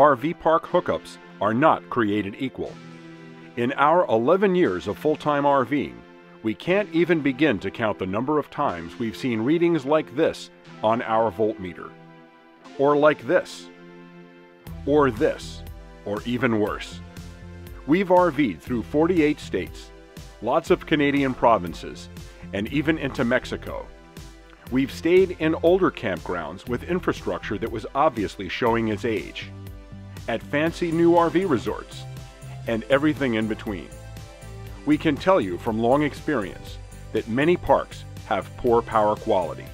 RV park hookups are not created equal. In our 11 years of full-time RVing, we can't even begin to count the number of times we've seen readings like this on our voltmeter. Or like this. Or this. Or even worse. We've RV'd through 48 states, lots of Canadian provinces, and even into Mexico. We've stayed in older campgrounds with infrastructure that was obviously showing its age, at fancy new RV resorts, and everything in between. We can tell you from long experience that many parks have poor power quality.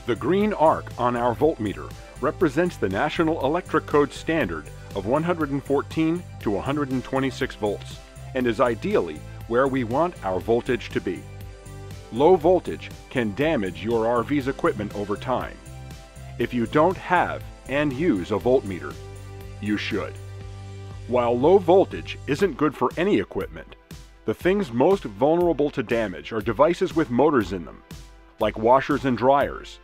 The green arc on our voltmeter represents the National Electric Code standard of 114 to 126 volts and is ideally where we want our voltage to be. Low voltage can damage your RV's equipment over time. If you don't have and use a voltmeter, you should. While low voltage isn't good for any equipment, the things most vulnerable to damage are devices with motors in them, like washers and dryers,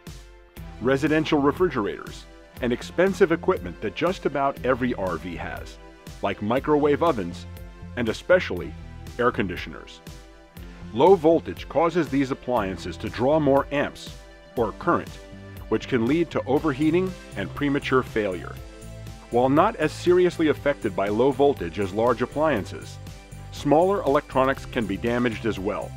residential refrigerators, and expensive equipment that just about every RV has, like microwave ovens and especially air conditioners. Low voltage causes these appliances to draw more amps, or current, which can lead to overheating and premature failure. While not as seriously affected by low voltage as large appliances, smaller electronics can be damaged as well.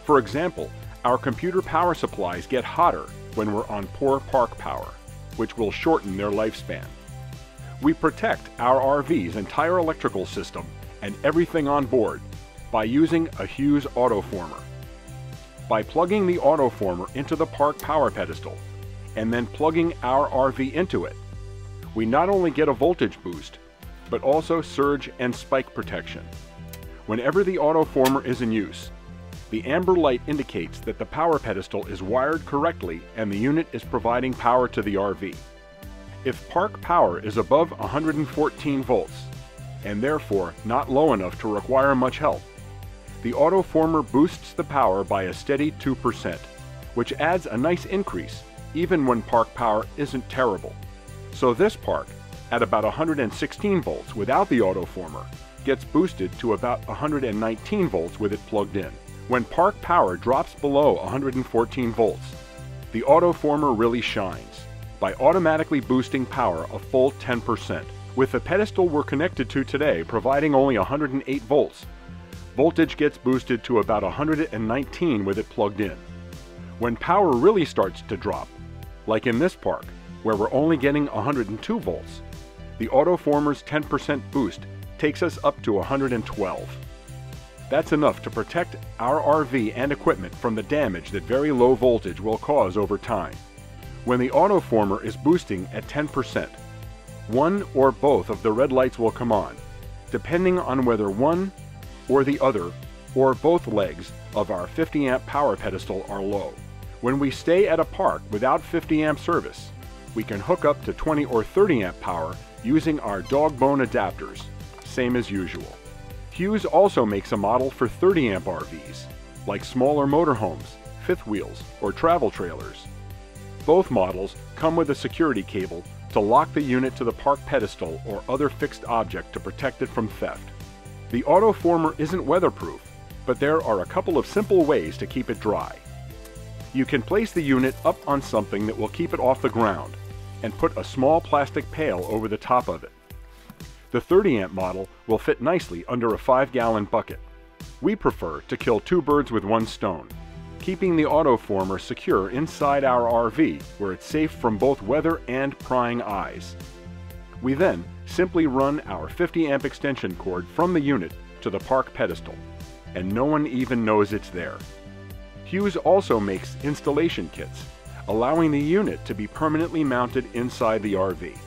For example, our computer power supplies get hotter when we're on poor park power, which will shorten their lifespan. We protect our RV's entire electrical system and everything on board by using a Hughes Autoformer. By plugging the Autoformer into the park power pedestal and then plugging our RV into it, we not only get a voltage boost, but also surge and spike protection. Whenever the Autoformer is in use, the amber light indicates that the power pedestal is wired correctly and the unit is providing power to the RV. If park power is above 114 volts, and therefore not low enough to require much help, the Autoformer boosts the power by a steady 2%, which adds a nice increase even when park power isn't terrible. So this park, at about 116 volts without the Autoformer, gets boosted to about 119 volts with it plugged in. When park power drops below 114 volts, the Autoformer really shines by automatically boosting power a full 10%. With the pedestal we're connected to today providing only 108 volts, voltage gets boosted to about 119 with it plugged in. When power really starts to drop, like in this park, where we're only getting 102 volts, the Autoformer's 10% boost takes us up to 112. That's enough to protect our RV and equipment from the damage that very low voltage will cause over time. When the Autoformer is boosting at 10%, one or both of the red lights will come on, depending on whether one or the other or both legs of our 50 amp power pedestal are low. When we stay at a park without 50 amp service, we can hook up to 20 or 30 amp power using our dog bone adapters, same as usual. Hughes also makes a model for 30 amp RVs, like smaller motorhomes, fifth wheels, or travel trailers. Both models come with a security cable to lock the unit to the park pedestal or other fixed object to protect it from theft. The Autoformer isn't weatherproof, but there are a couple of simple ways to keep it dry. You can place the unit up on something that will keep it off the ground and put a small plastic pail over the top of it. The 30 amp model will fit nicely under a 5-gallon bucket. We prefer to kill two birds with one stone, keeping the Autoformer secure inside our RV where it's safe from both weather and prying eyes. We then simply run our 50 amp extension cord from the unit to the park pedestal, and no one even knows it's there. Hughes also makes installation kits, allowing the unit to be permanently mounted inside the RV.